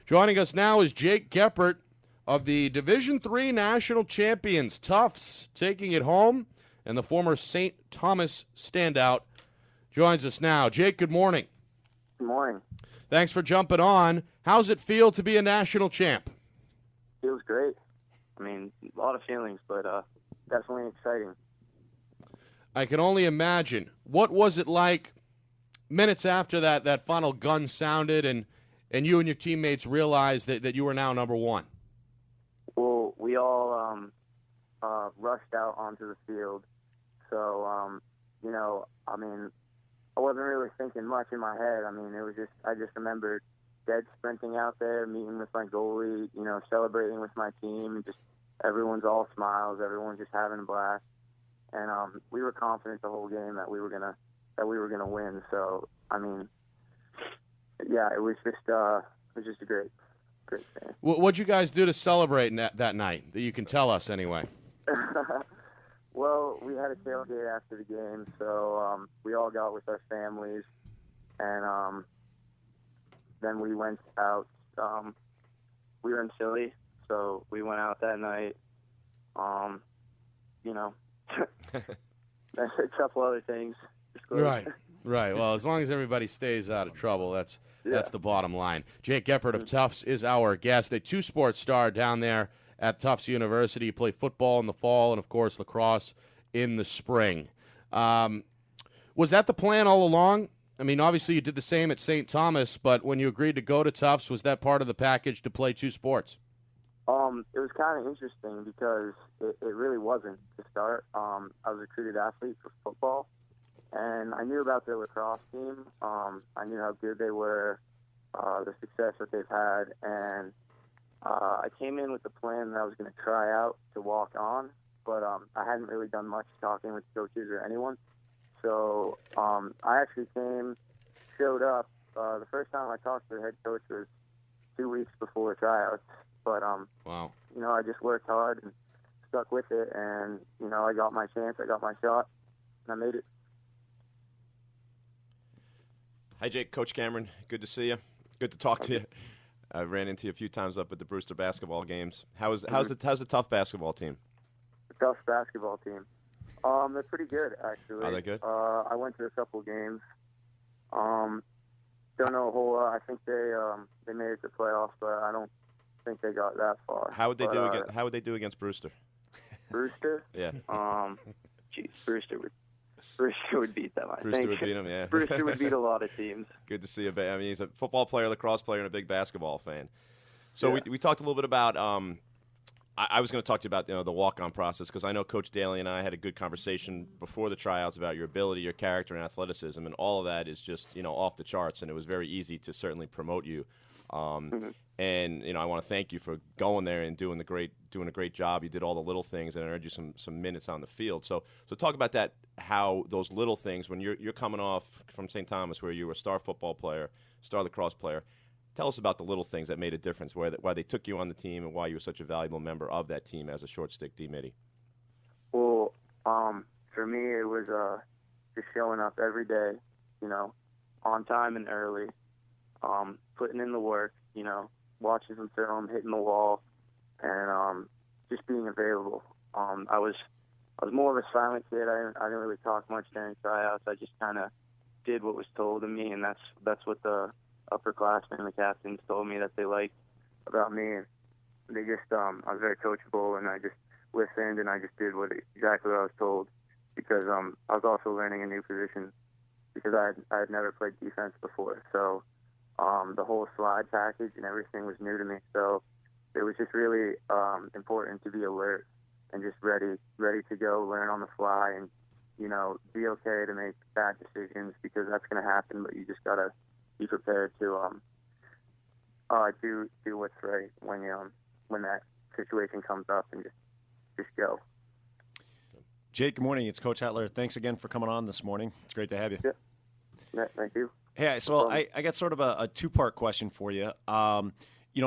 Joining us now is Jake Geppert of the Division III national champions, Tufts, taking it home, and the former St. Thomas standout joins us now. Jake, good morning. Good morning. Thanks for jumping on. How's it feel to be a national champ? Feels great. I mean, a lot of feelings, but definitely exciting. I can only imagine. What was it like minutes after that final gun sounded and you and your teammates realized that you were now number one? Well, we all rushed out onto the field. So, I mean, I wasn't really thinking much in my head. I mean, I just remembered dead sprinting out there, meeting with my goalie, celebrating with my team, and just everyone's all smiles, everyone's just having a blast. And we were confident the whole game that we were gonna win. So, I mean, yeah, it was just a great thing. What'd you guys do to celebrate that night? That you can tell us anyway. Well, we had a tailgate after the game, so we all got with our families, and then we went out. We were in Philly, so we went out that night. A couple other things. Right. Well, as long as everybody stays out of trouble, that's the bottom line. Jake Geppert of Tufts is our guest, a two-sport star down there at Tufts University. You play football in the fall and, of course, lacrosse in the spring. Was that the plan all along? I mean, obviously you did the same at St. Thomas, but when you agreed to go to Tufts, was that part of the package to play two sports? It was kind of interesting because it really wasn't to start. I was a recruited athlete for football, and I knew about their lacrosse team. I knew how good they were, the success that they've had, and I came in with the plan that I was going to try out to walk on, but I hadn't really done much talking with coaches or anyone. So I actually showed up. The first time I talked to the head coach was 2 weeks before tryouts. But, wow. I just worked hard and stuck with it, and, I got my chance, I got my shot, and I made it. Hi, Jake. Coach Cameron, good to see you. Good to talk to you. I ran into you a few times up at the Brewster basketball games. How's the Tough basketball team? The Tough basketball team. They're pretty good, actually. Are they good? I went to a couple games. Don't know a whole lot. I think they made it to playoffs, but I don't think they got that far. How would they do against Brewster? Brewster? Yeah. Brewster would beat them. Brewster would beat them, yeah. Brewster would beat a lot of teams. Good to see you. I mean, he's a football player, lacrosse player, and a big basketball fan. So we talked a little bit about. I was going to talk to you about the walk-on process because I know Coach Daly and I had a good conversation before the tryouts about your ability, your character, and athleticism, and all of that is just off the charts, and it was very easy to certainly promote you. And I want to thank you for going there and doing a great job. You did all the little things and earned you some minutes on the field. So talk about that. How those little things when you're coming off from St. Thomas, where you were a star football player, star lacrosse player. Tell us about the little things that made a difference, why they took you on the team, and why you were such a valuable member of that team as a short stick D-Midi. Well, for me, it was just showing up every day, on time and early, putting in the work, watching some film, hitting the wall, and just being available. I was more of a silent kid. I didn't really talk much during tryouts. I just kind of did what was told of me, and that's what the upperclassmen and the captains told me that they liked about me. And they just, I was very coachable, and I just listened, and I just did exactly what I was told, because I was also learning a new position because I had never played defense before. So the whole slide package and everything was new to me. So it was just really important to be alert and just ready to go, learn on the fly, and be okay to make bad decisions because that's going to happen. But you just gotta be prepared to do what's right when that situation comes up, and just go. Jake, good morning. It's Coach Hetler. Thanks again for coming on this morning. It's great to have you. Yeah, thank you. Hey, so I got sort of a two-part question for you.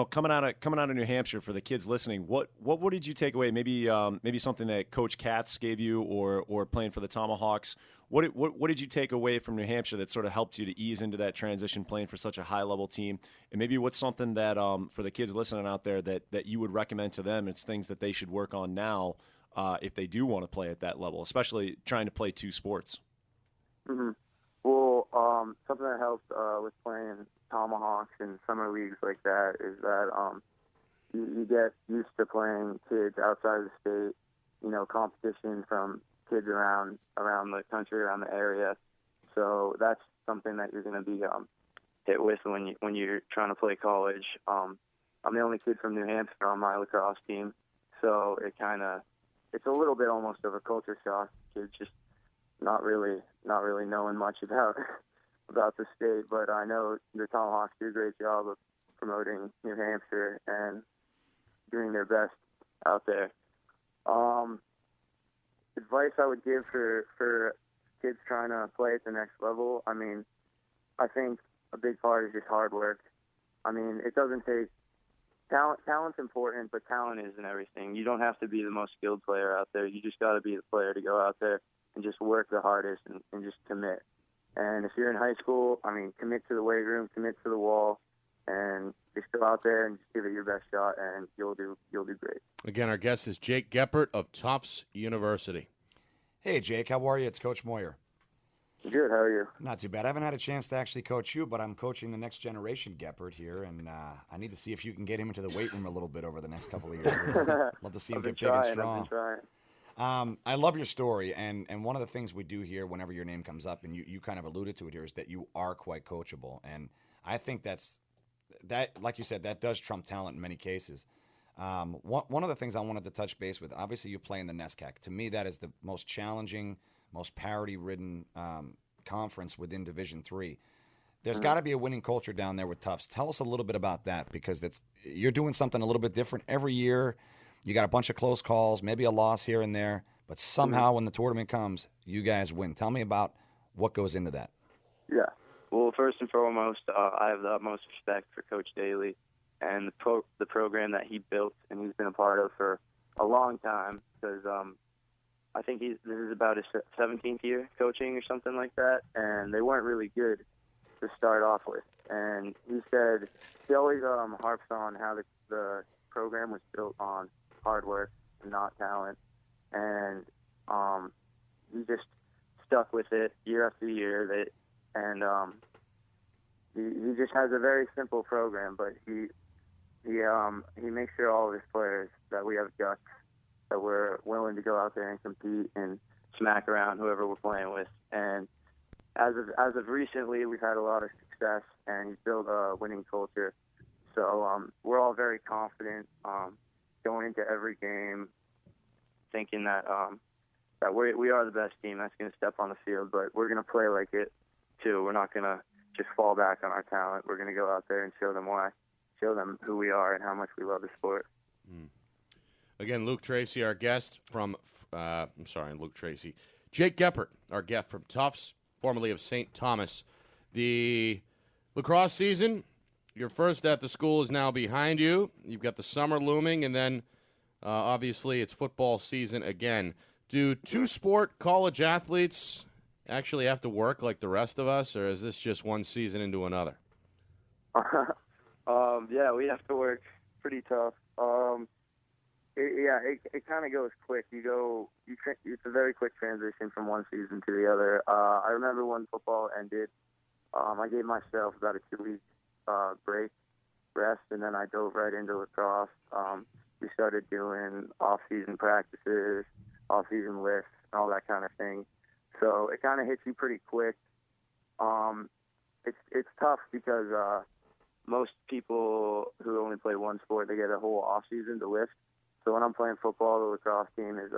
coming out of New Hampshire, for the kids listening, what did you take away? Maybe something that Coach Katz gave you, or playing for the Tomahawks. What did you take away from New Hampshire that sort of helped you to ease into that transition, playing for such a high level team? And maybe what's something that for the kids listening out there that you would recommend to them? It's things that they should work on now if they do want to play at that level, especially trying to play two sports. Mm-hmm. Well, something that helps with playing Tomahawks and summer leagues like that is that you get used to playing kids outside of the state, competition from kids around the country, around the area. So that's something that you're going to be hit with when you're trying to play college. I'm the only kid from New Hampshire on my lacrosse team, so it's a little bit almost of a culture shock. Kids just not really knowing much about the state, but I know the Tomahawks do a great job of promoting New Hampshire and doing their best out there. Advice I would give for kids trying to play at the next level, I think a big part is just hard work. It doesn't take talent. Talent's important, but talent isn't everything. You don't have to be the most skilled player out there. You just got to be the player to go out there and just work the hardest and just commit. And if you're in high school, commit to the weight room, commit to the wall, and just go out there and just give it your best shot, and you'll do great. Again, our guest is Jake Geppert of Tufts University. Hey, Jake, how are you? It's Coach Moyer. Good, how are you? Not too bad. I haven't had a chance to actually coach you, but I'm coaching the next generation Geppert here, and I need to see if you can get him into the weight room a little bit over the next couple of years. Love to see him get big and strong. I've been trying. I love your story, and one of the things we do here whenever your name comes up, and you kind of alluded to it here, is that you are quite coachable. And I think that, like you said, that does trump talent in many cases. One of the things I wanted to touch base with, obviously you play in the NESCAC. To me, that is the most challenging, most parity-ridden conference within Division III. There's got to be a winning culture down there with Tufts. Tell us a little bit about that, because you're doing something a little bit different every year. You got a bunch of close calls, maybe a loss here and there, but somehow when the tournament comes, you guys win. Tell me about what goes into that. Yeah. Well, first and foremost, I have the utmost respect for Coach Daly and the program that he built and he's been a part of for a long time, because I think this is about his 17th year coaching or something like that, and they weren't really good to start off with. And he always harps on how the program was built on hard work, not talent, and he just stuck with it year after year. He just has a very simple program, but he makes sure all of his players that we have guts, that we're willing to go out there and compete and smack around whoever we're playing with. And as of recently, we've had a lot of success, and he's built a winning culture. So we're all very confident going into every game, thinking that we are the best team that's going to step on the field, but we're going to play like it too. We're not going to just fall back on our talent. We're going to go out there and show them who we are and how much we love the sport. Again, Luke Tracy, our guest Jake Geppert, our guest from Tufts, formerly of St. Thomas. The lacrosse season, your first at the school, is now behind you. You've got the summer looming, and then obviously it's football season again. Do two-sport college athletes actually have to work like the rest of us, or is this just one season into another? Yeah, we have to work pretty tough. It kind of goes quick. It's a very quick transition from one season to the other. I remember when football ended, I gave myself about a 2-week rest, and then I dove right into lacrosse. We started doing off-season practices, off-season lifts, and all that kind of thing. So it kind of hits you pretty quick. It's tough because most people who only play one sport, they get a whole off-season to lift. So when I'm playing football, the lacrosse team is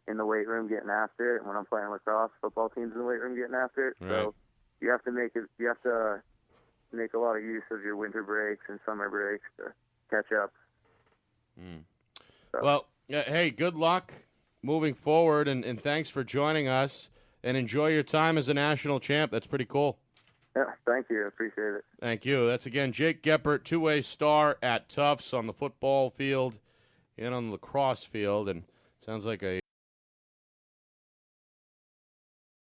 in the weight room getting after it. And when I'm playing lacrosse, football team's in the weight room getting after it. Right. So you have to make a lot of use of your winter breaks and summer breaks to catch up. So. Well, hey, good luck moving forward, and thanks for joining us, and enjoy your time as a national champ. That's pretty cool. Yeah, thank you. Appreciate it. Thank you. That's, again, Jake Geppert, two-way star at Tufts on the football field and on the lacrosse field. And sounds like a